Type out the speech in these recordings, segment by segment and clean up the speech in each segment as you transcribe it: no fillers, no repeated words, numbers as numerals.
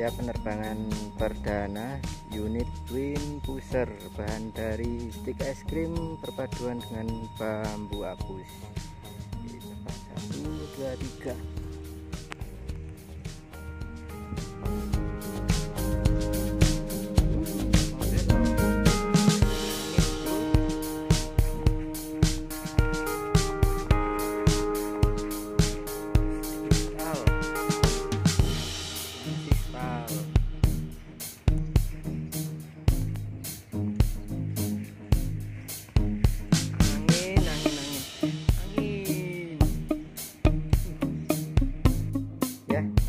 siap penerbangan perdana unit twin pusher, bahan dari stik es krim perpaduan dengan bambu apus. 1, 2, 3.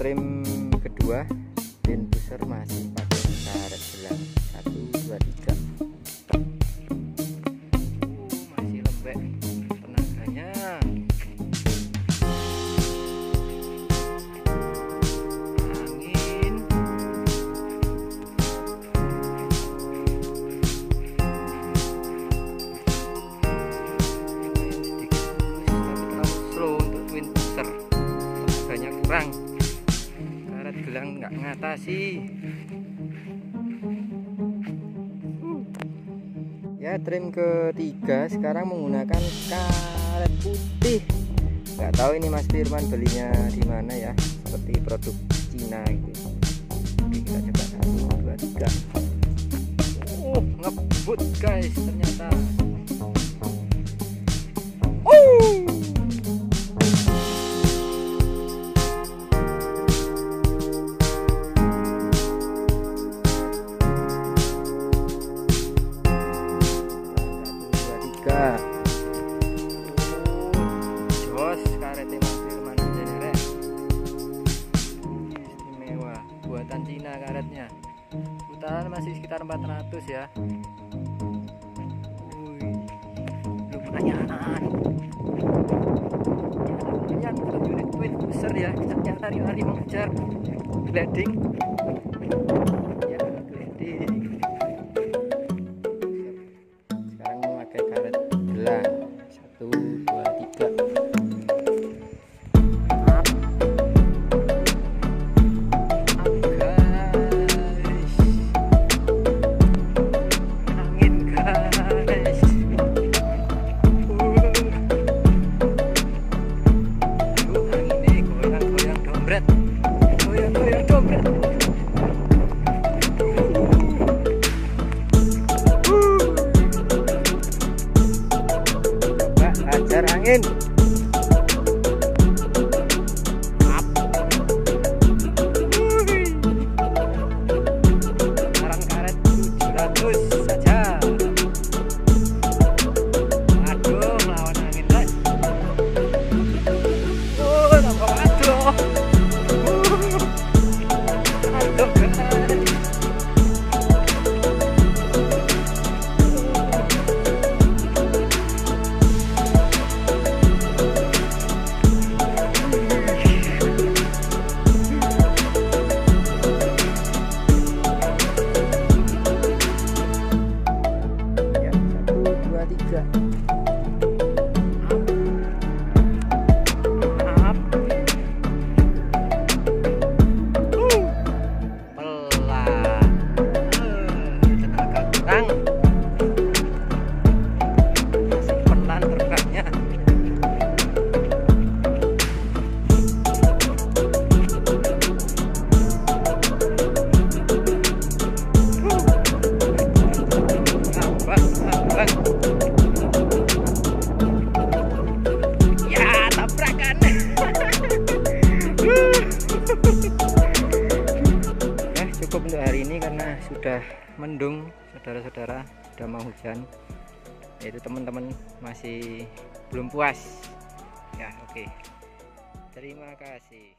Trim kedua twin pusher masih pakai karet gelang. 1, 2, 3. Masih lembek tenaganya. Angin. Sedikit tapi terlalu slow untuk twin pusher. Tenaganya kurang. Gelang nggak ngatasi. Ya, trim ketiga sekarang menggunakan karet putih. Nggak tahu ini Mas Firman belinya di mana ya, seperti produk Cina gitu. Oke, kita coba 1, 2, 3. Ngebut guys ternyata. Jos karetnya Mas Firman aja nih, istimewa, buatan Cina karetnya. Putaran masih sekitar 400 ya. Lumayan untuk unit twin pusher ya. Kita lari mengejar gliding ya, gliding. Sekarang memakai karet gelang. 1, 2, 3. Angin. Sekarang karet 700 saja. Aduh, melawan angin guys. Tambah aduh. Aduh guys. Masih pelan terbangnya. Ya, tabrakan. Ya, cukup untuk hari ini karena sudah mendung, saudara-saudara, sudah mau hujan. Yaitu teman-teman masih belum puas ya. Oke, terima kasih.